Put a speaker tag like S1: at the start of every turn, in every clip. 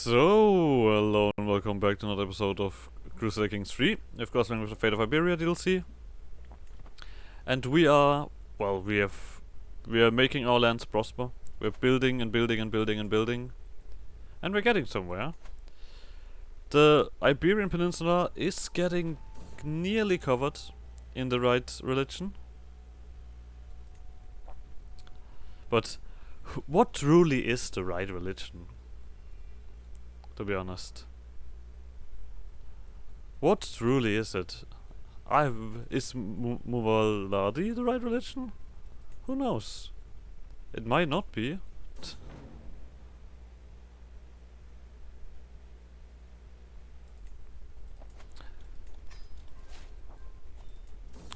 S1: So, hello and welcome back to another episode of Crusader Kings 3. Of course, with the Fate of Iberia DLC. And we are making our lands prosper. We're building and building and building and building. And we're getting somewhere. The Iberian Peninsula is getting nearly covered in the right religion. But what truly is the right religion? To be honest. What truly is it? Is Muvaladi the right religion? Who knows? It might not be.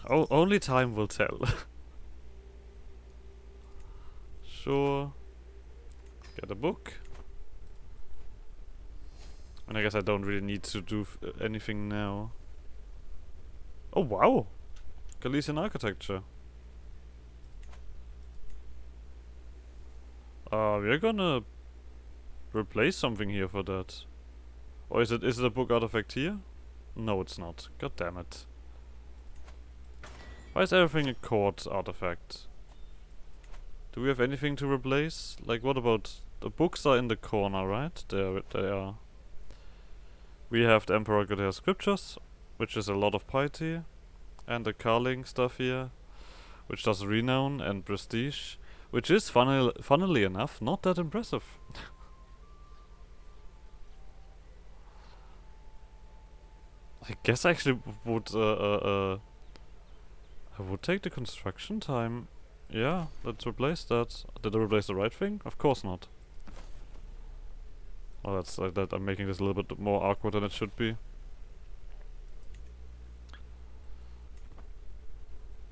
S1: Only time will tell. Sure. Get a book. And I guess I don't really need to do anything now. Oh wow! Galician architecture. We're gonna replace something here for that. Or is it a book artifact here? No, it's not. God damn it. Why is everything a court artifact? Do we have anything to replace? Like, what about... The books are in the corner, right? They are. We have the Emperor Goethe Scriptures, which is a lot of piety. And the Carling stuff here, which does renown and prestige. Which is, funnily enough, not that impressive. I guess I actually would, I would take the construction time. Yeah, let's replace that. Did I replace the right thing? Of course not. Well, that's like that. I'm making this a little bit more awkward than it should be.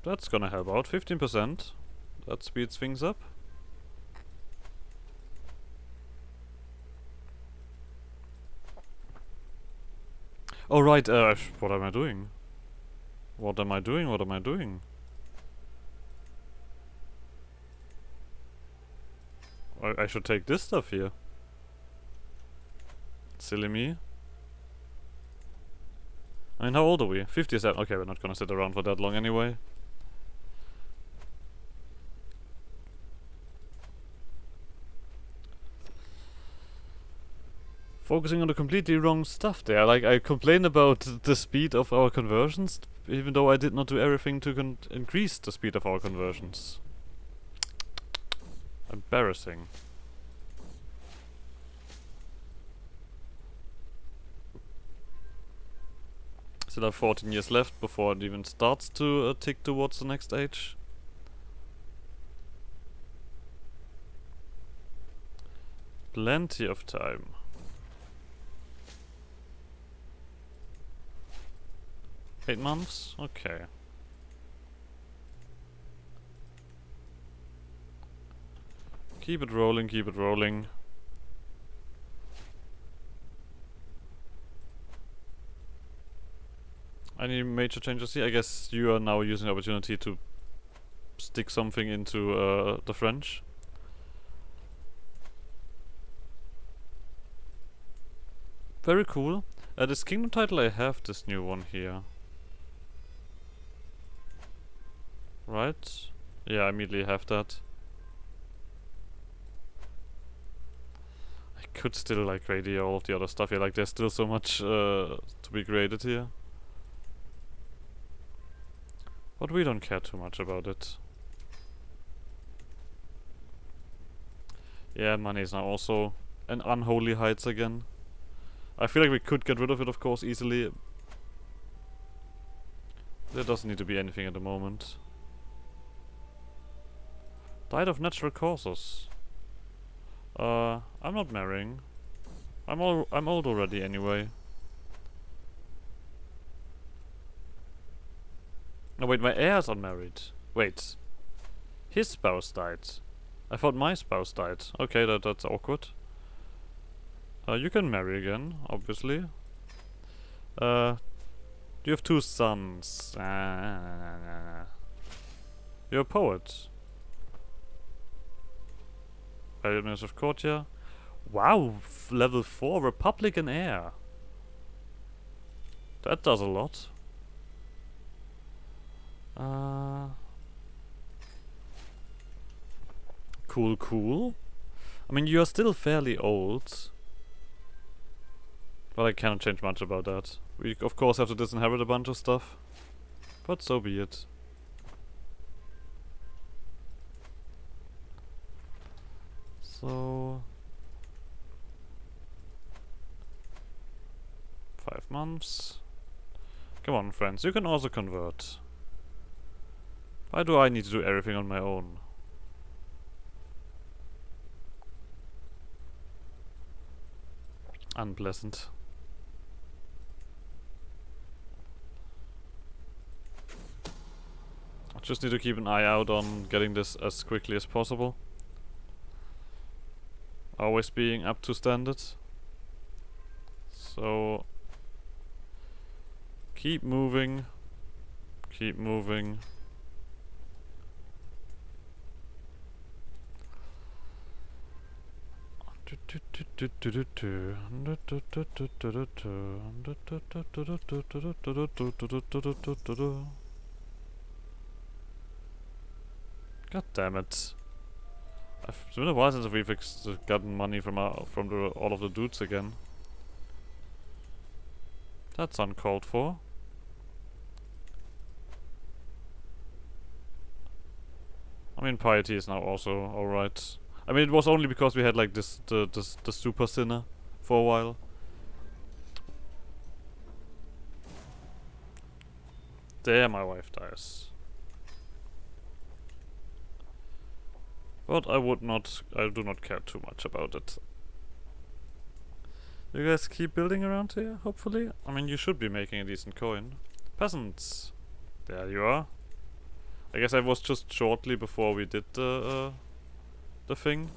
S1: That's gonna help out. 15%. That speeds things up. Oh right, what am I doing? What am I doing? What am I doing? I should take this stuff here. Silly me. I mean, how old are we? 57. Okay, we're not gonna sit around for that long anyway. Focusing on the completely wrong stuff there. Like, I complain about the speed of our conversions, even though I did not do everything to increase the speed of our conversions. Embarrassing. Still have 14 years left before it even starts to tick towards the next age. Plenty of time. Eight months? Okay. Keep it rolling, keep it rolling. Any major changes here? I guess you are now using the opportunity to stick something into the French. Very cool. This kingdom title, I have this new one here. Right? Yeah, I immediately have that. I could still like radio all of the other stuff here, like there's still so much to be created here. But we don't care too much about it. Yeah, money is now also an unholy heights again. I feel like we could get rid of it, of course, easily. There doesn't need to be anything at the moment. Died of natural causes. I'm not marrying. I'm old already anyway. No, wait, my heir's unmarried. Wait. His spouse died. I thought my spouse died. Okay, that's awkward. You can marry again, obviously. You have 2 sons. You're a poet. Administrative court, yeah. Wow, level 4 Republican Air. That does a lot. Cool, cool. I mean, you're still fairly old. But I cannot change much about that. We, of course, have to disinherit a bunch of stuff. But so be it. So... 5 months. Come on, friends, you can also convert. Why do I need to do everything on my own? Unpleasant. I just need to keep an eye out on getting this as quickly as possible. Always being up to standard. So... keep moving. Keep moving. God damn it. It's been a while since we've gotten money from all of the dudes again. That's uncalled for. I mean, piety is now also alright. I mean, it was only because we had like the super sinner for a while. There, my wife dies. But I do not care too much about it. You guys keep building around here, hopefully? I mean, you should be making a decent coin. Peasants! There you are. I guess I was just shortly before we did the thing.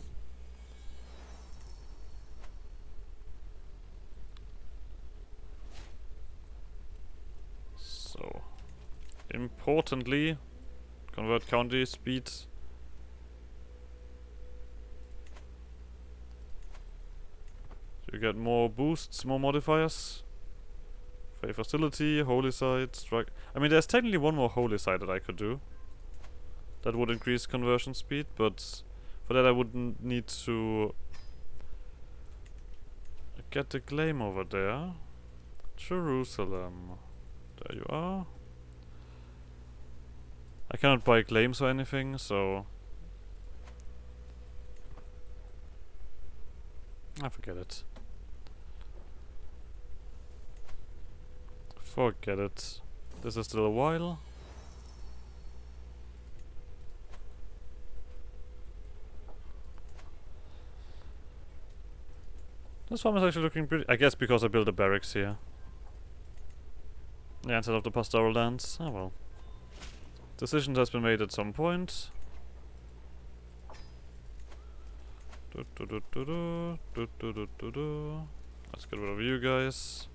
S1: So, importantly, convert county speed. You get more boosts, more modifiers. Faith facility, holy site, strike. I mean, there's technically one more holy site that I could do. That would increase conversion speed, but for that I would need to get the claim over there. Jerusalem. There you are. I cannot buy claims or anything, so... I forget it. Forget it. This is still a while. This farm is actually looking pretty... I guess because I built a barracks here. Yeah, instead of the pastoral lands. Oh well. Decision has been made at some point. Let's get rid of you guys.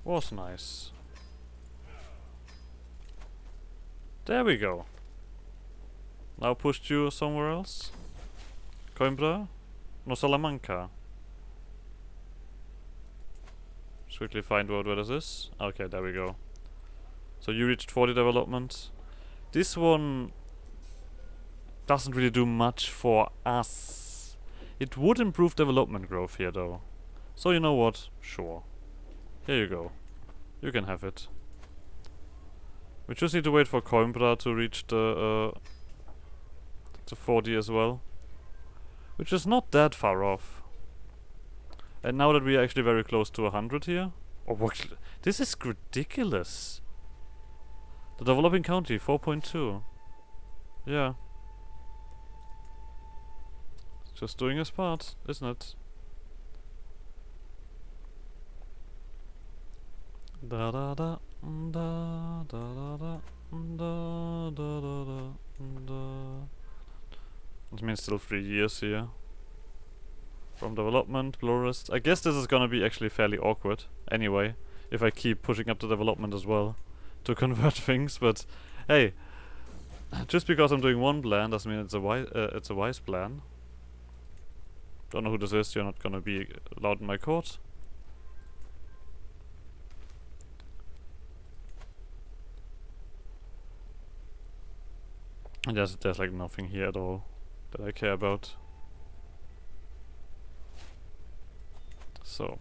S1: Was nice. There we go. Now pushed you somewhere else. Coimbra? No, Salamanca. Just quickly find out where this is. Okay, there we go. So you reached 40 development. This one doesn't really do much for us. It would improve development growth here though. So you know what? Sure. Here you go. You can have it. We just need to wait for Coimbra to reach the 40 as well. Which is not that far off. And now that we are actually very close to 100 here. Oh, this is ridiculous. The developing county, 4.2. Yeah. It's just doing its part, isn't it? Da da da da da da da da da da da. It means still 3 years here. From development, Blurist. I guess this is gonna be actually fairly awkward anyway, if I keep pushing up the development as well to convert things, but Hey, just because I'm doing one plan doesn't mean it's a wise plan. Don't know who this is. You're not gonna be allowed in my court. And there's like nothing here at all that I care about. So,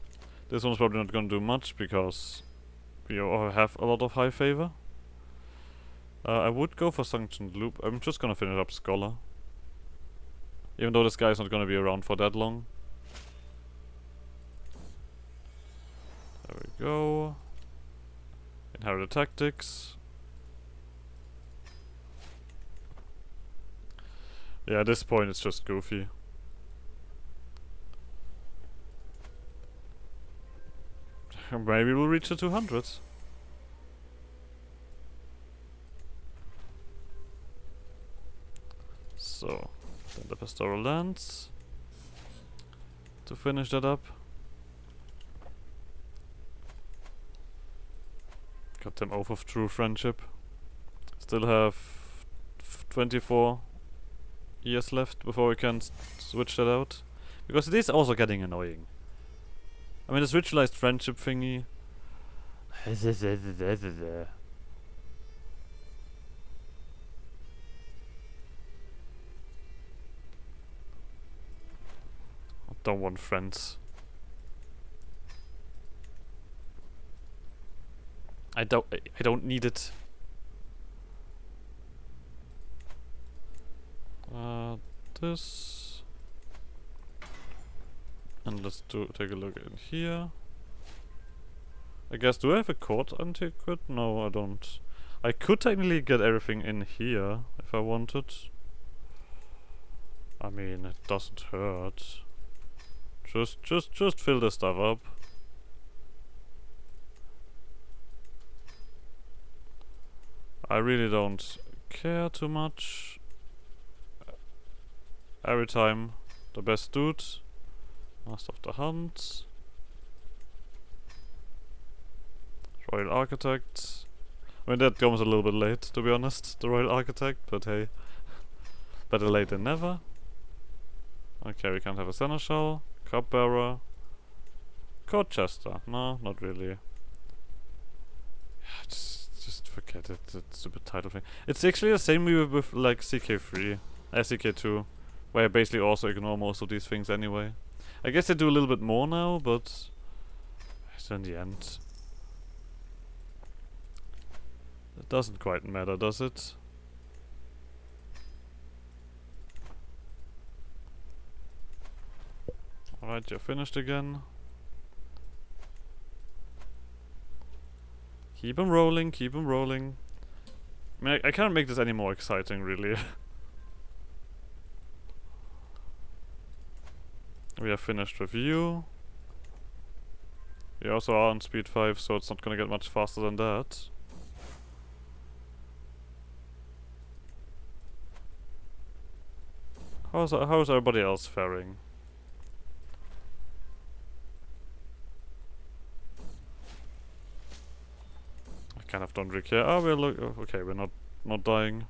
S1: this one's probably not gonna do much because we all have a lot of high favor. I would go for Sanctioned Loop. I'm just gonna finish up Scholar. Even though this guy's not gonna be around for that long. There we go. Inherited Tactics. Yeah, at this point it's just goofy. Maybe we'll reach the 200. So, then the Pastoral Lands. To finish that up. Got them Oath of True Friendship. Still have 24 years left before we can switch that out. Because it is also getting annoying. I mean, this ritualized friendship thingy. I don't want friends. I don't need it. This. And let's take a look in here. I guess, do I have a court antiquate? No, I don't. I could technically get everything in here if I wanted. I mean, it doesn't hurt. Just fill the stuff up. I really don't care too much. Every time, the best dude. Master of the Hunt. Royal Architect. I mean, that comes a little bit late, to be honest, the Royal Architect, but hey. Better late than never. Okay, we can't have a Seneschal. Cupbearer. Court Chester. No, not really. Just forget it, that stupid title thing. It's actually the same with like CK3. CK2. Where I basically also ignore most of these things anyway. I guess I do a little bit more now, but in the end, it doesn't quite matter, does it? Alright, you're finished again. Keep 'em rolling, keep 'em rolling. I mean, I can't make this any more exciting, really. We are finished with you. We also are on speed 5, so it's not gonna get much faster than that. How's everybody else faring? I kind of don't really care. Oh, okay, we're not dying.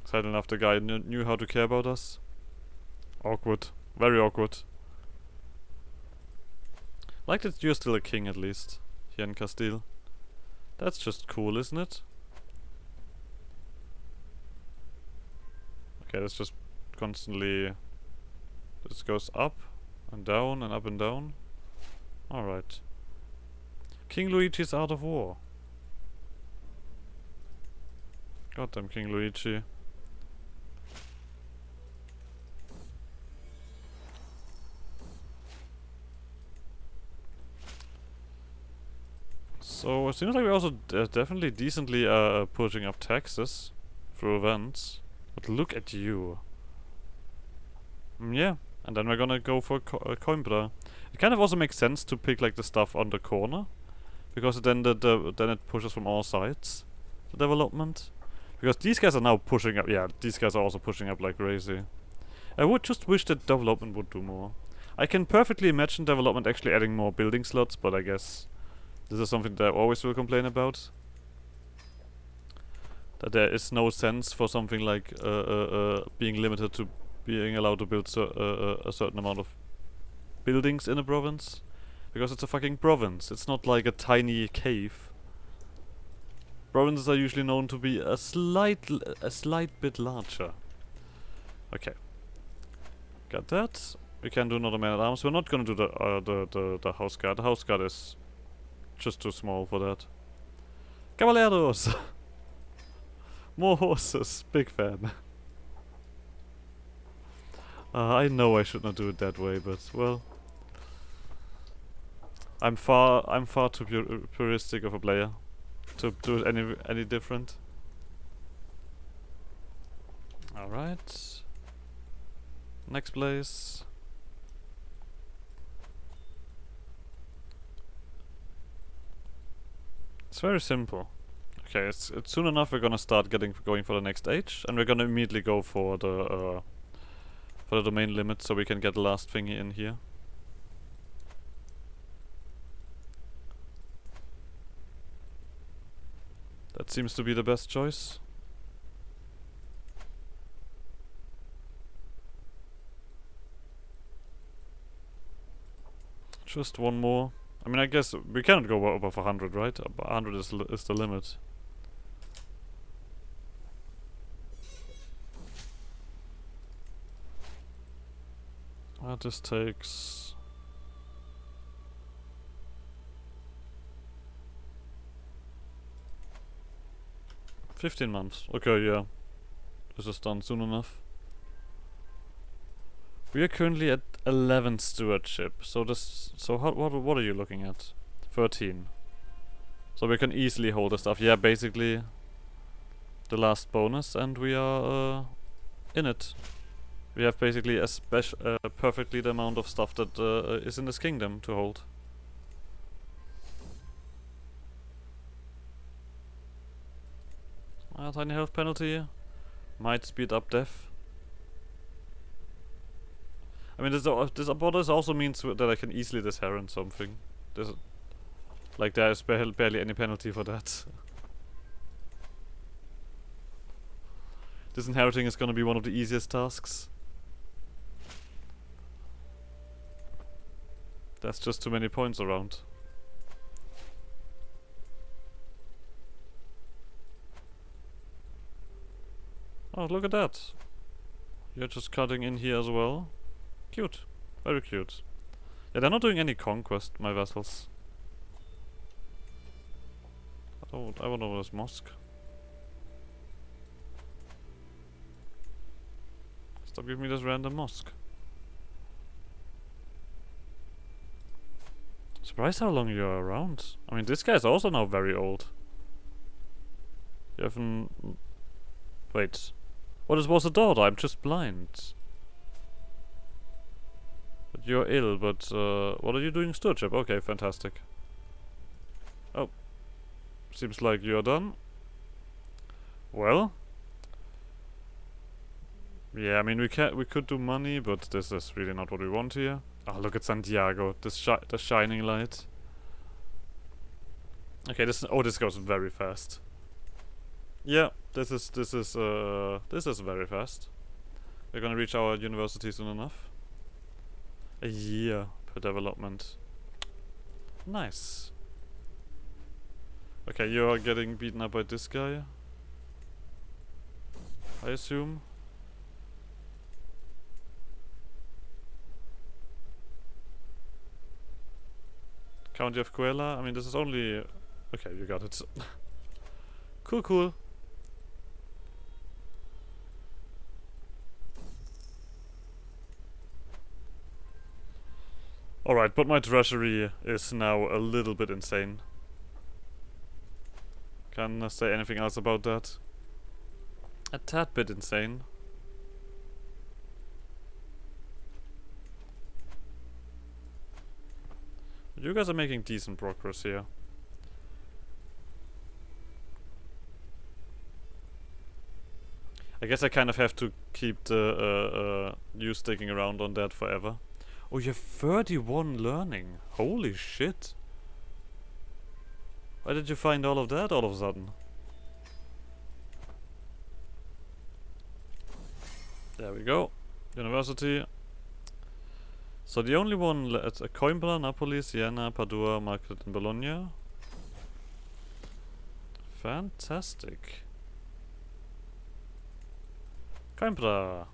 S1: Sad enough, the guy knew how to care about us. Awkward, very awkward. Like that you're still a king at least, here in Castile. That's just cool, isn't it? Okay, that's just constantly... This goes up and down and up and down. Alright. King Luigi's out of war. Goddamn King Luigi. So it seems like we're also definitely decently pushing up taxes through events. But look at you. Yeah, and then we're gonna go for Coimbra. It kind of also makes sense to pick like the stuff on the corner, because then then it pushes from all sides the development. Because these guys are now pushing up. Yeah, these guys are also pushing up like crazy. I would just wish that development would do more. I can perfectly imagine development actually adding more building slots, but I guess this is something that I always will complain about. that there is no sense for something like being limited to being allowed to build a certain amount of buildings in a province, because it's a fucking province. It's not like a tiny cave. Provinces are usually known to be a slight bit larger. Okay, got that. We can do another man at arms. We're not gonna do the house guard. The house guard is just too small for that. Caballeros! More horses. Big fan. I know I should not do it that way, but well, I'm far too puristic of a player to do it any different. All right. Next place. It's very simple. Okay, it's soon enough we're gonna start going for the next age, and we're gonna immediately go for the domain limit, so we can get the last thingy in here. That seems to be the best choice. Just one more. I mean, I guess we cannot go above 100, right? 100 is the limit. This takes 15 months. Okay, yeah. This is done soon enough. We are currently at 11 stewardship. So what are you looking at? 13. So we can easily hold the stuff. Yeah, basically the last bonus, and we are in it. We have basically a perfectly the amount of stuff that is in this kingdom to hold. Tiny health penalty might speed up death. I mean, this also means that I can easily disheron something. Like there is barely any penalty for that. Disinheriting is gonna be one of the easiest tasks. That's just too many points around. Oh, look at that. You're just cutting in here as well. Cute. Very cute. Yeah, they're not doing any conquest, my vessels. I want over this mosque. Stop giving me this random mosque. Surprised how long you're around. I mean, this guy's also now very old. You haven't... Wait. What was a daughter? I'm just blind. But you're ill, but what are you doing? Stewardship. Okay, fantastic. Oh. Seems like you're done. Well. Yeah, I mean, we could do money, but this is really not what we want here. Oh, look at Santiago, the shining light. Okay, this goes very fast. Yeah, this is very fast. We're gonna reach our university soon enough. A year per development. Nice. Okay, you are getting beaten up by this guy, I assume. County of Coela. I mean, this is only... Okay, you got it. Cool. Alright, but my treasury is now a little bit insane. Can I say anything else about that? A tad bit insane. You guys are making decent progress here. I guess I kind of have to keep the you sticking around on that forever. Oh, you have 31 learning. Holy shit. Why did you find all of that all of a sudden? There we go. University. So the only one at Coimbra, Napoli, Siena, Padua, Market, and Bologna. Fantastic. Coimbra.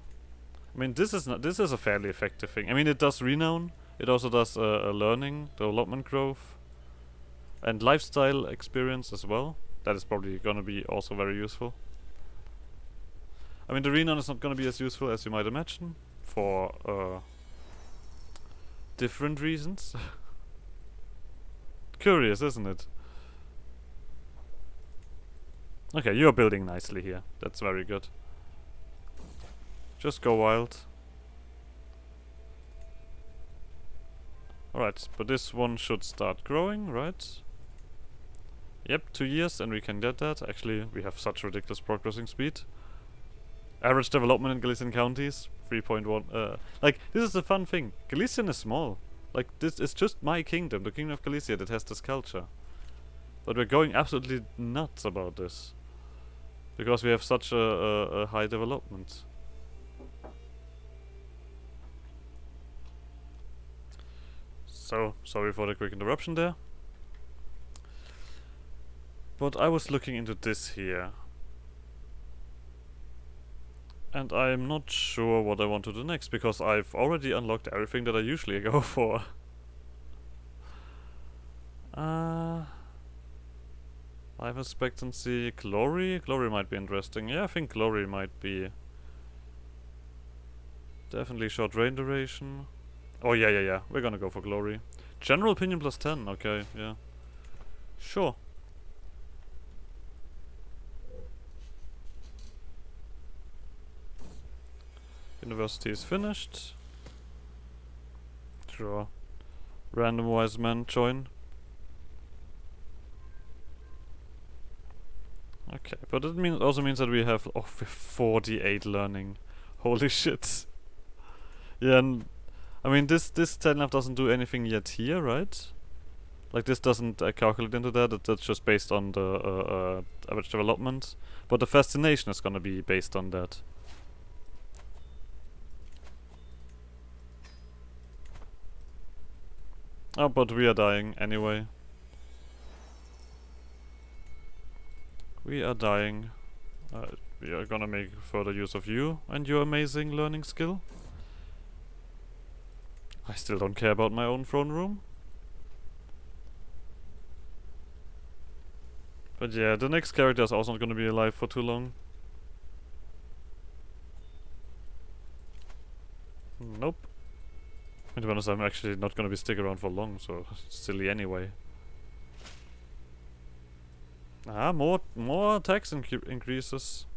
S1: I mean, this is a fairly effective thing. I mean, it does renown. It also does learning, development growth, and lifestyle experience as well. That is probably gonna be also very useful. I mean, the renown is not gonna be as useful as you might imagine, for different reasons. Curious, isn't it? Okay, you're building nicely here. That's very good. Just go wild. Alright, but this one should start growing, right? Yep, 2 years and we can get that. Actually, we have such ridiculous progressing speed. Average development in Galician counties, 3.1. Like, this is the fun thing. Galician is small. Like, this is just my kingdom, the Kingdom of Galicia, that has this culture. But we're going absolutely nuts about this. Because we have such a high development. So, sorry for the quick interruption there. But I was looking into this here. And I'm not sure what I want to do next, because I've already unlocked everything that I usually go for. Life expectancy, glory? Glory might be interesting. Yeah, I think glory might be. Definitely short rain duration. Oh, yeah. We're gonna go for glory. General opinion plus 10. Okay, yeah. Sure. University is finished. Sure. Random wise man join. Okay, but it also means that we have 48 learning. Holy shit. Yeah, and I mean this 10 doesn't do anything yet here, right? Like this doesn't calculate into that. That's just based on the average development. But the fascination is gonna be based on that. Oh, but we are dying anyway. We are dying. We are gonna make further use of you and your amazing learning skill. I still don't care about my own throne room. But yeah, the next character is also not gonna be alive for too long. Nope. And to be honest, I'm actually not gonna be stick around for long, so it's silly anyway. Ah, more tax increases.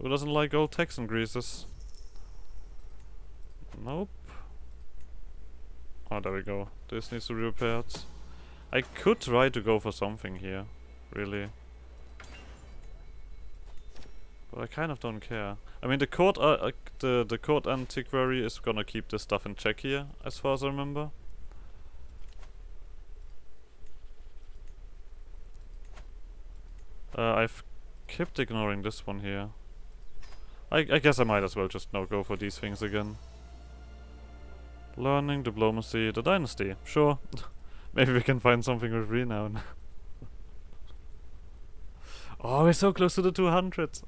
S1: Who doesn't like old tax increases? Nope. Oh, there we go. This needs to be repaired. I could try to go for something here, really. But I kind of don't care. I mean, the court antiquary is gonna keep this stuff in check here, as far as I remember. I've kept ignoring this one here. I guess I might as well just now go for these things again. Learning, diplomacy, the dynasty. Sure. Maybe we can find something with renown. Oh, we're so close to the 200.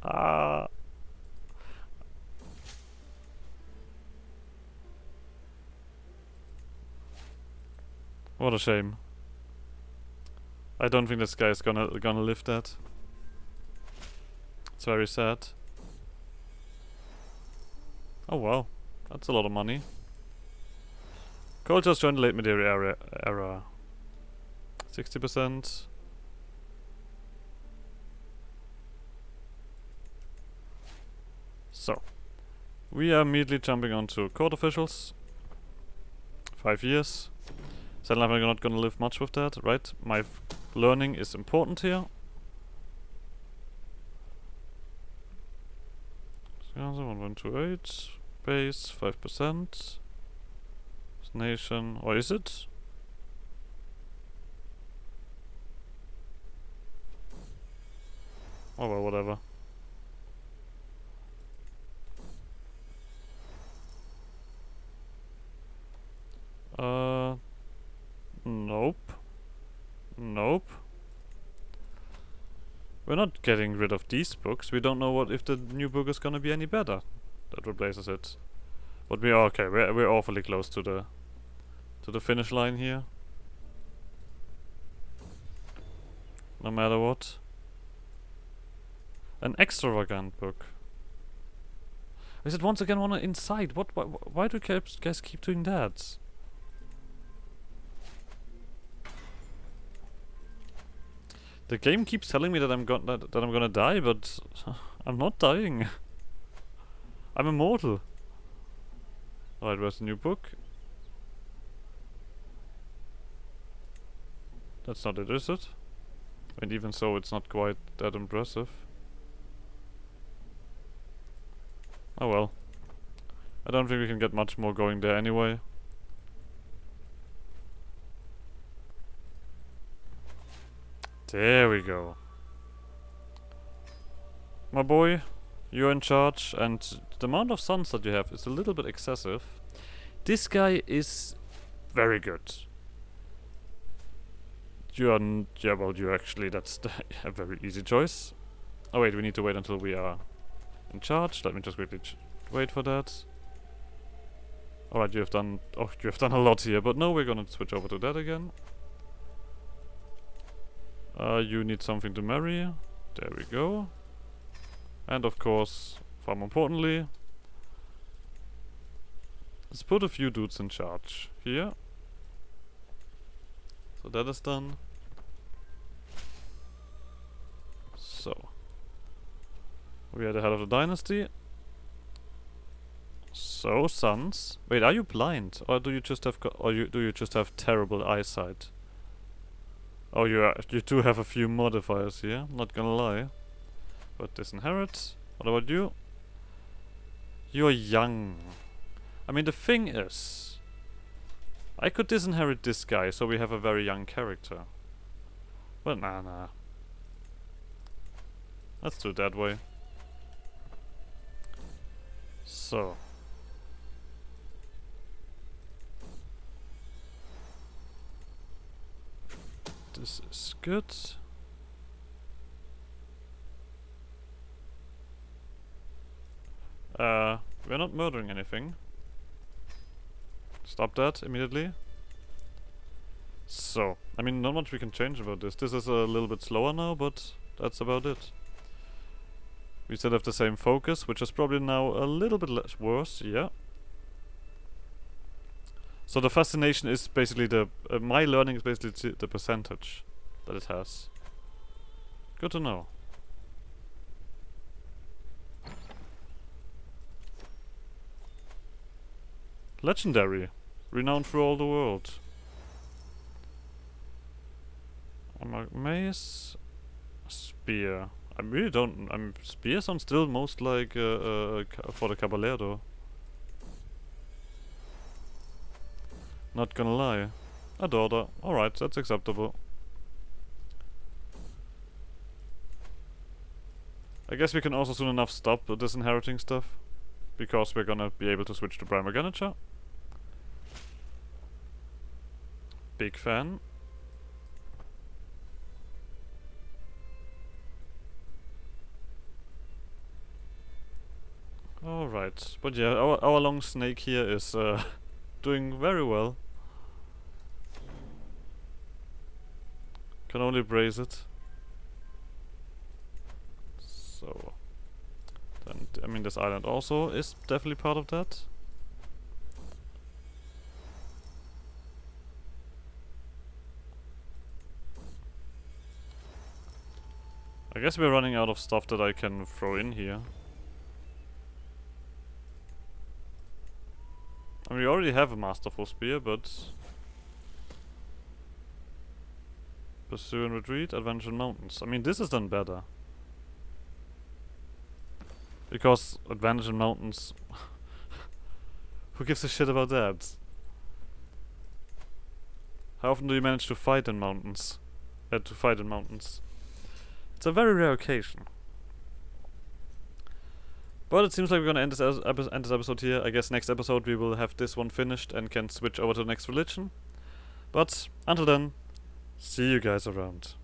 S1: Ah. What a shame. I don't think this guy is gonna live that. It's very sad. Oh wow, that's a lot of money. Cultures joined the late medieval era. 60%. So, we are immediately jumping onto court officials. 5 years. Sadly, I'm not gonna live much with that, right? My learning is important here. 1.28. Base, 5%. Nation, or is it? Oh well, whatever. We're not getting rid of these books. We don't know what if the new book is gonna be any better that replaces it. But we are okay. We're awfully close to the finish line here. No matter what. An extravagant book. Is it once again one inside? What? Why do you guys keep doing that? The game keeps telling me that I'm gonna die, but I'm not dying. I'm immortal. Alright, where's the new book? That's not it, is it? And even so, it's not quite that impressive. Oh well. I don't think we can get much more going there anyway. There we go. My boy, you're in charge, and the amount of sons that you have is a little bit excessive. This guy is very good. Yeah, well, you actually, that's a very easy choice. Oh wait, we need to wait until we are in charge. Let me just quickly wait for that. Alright, you have done a lot here, but no, we're gonna switch over to that again. You need something to marry. There we go. And of course, far more importantly, let's put a few dudes in charge here. So that is done. So we are the head of the dynasty. So sons, wait, are you blind, or do you just have do you just have terrible eyesight? Oh, you do have a few modifiers here. Not gonna lie. But disinherit. What about you? You're young. I mean, the thing is, I could disinherit this guy, so we have a very young character. But nah. Let's do it that way. So. This is good. We're not murdering anything. Stop that immediately. So, I mean, not much we can change about this. This is a little bit slower now, but that's about it. We still have the same focus, which is probably now a little bit less worse, yeah. So the fascination is basically my learning is basically the percentage that it has. Good to know. Legendary. Renowned through all the world. Mace. Spear. I really don't... spear sounds still most like for the Caballero. Not gonna lie. A daughter. Alright, that's acceptable. I guess we can also soon enough stop disinheriting stuff. Because we're gonna be able to switch to Primogeniture. Big fan. Alright, but yeah, our long snake here is doing very well. Can only praise it. So, then I mean this island also is definitely part of that. I guess we're running out of stuff that I can throw in here. I mean, we already have a Masterful Spear, but... Pursue and Retreat, Adventure in Mountains. I mean, this is done better. Because Advantage in Mountains... Who gives a shit about that? How often do you manage to fight in mountains? It's a very rare occasion. But it seems like we're gonna end this episode here. I guess next episode we will have this one finished and can switch over to the next religion. But until then, see you guys around.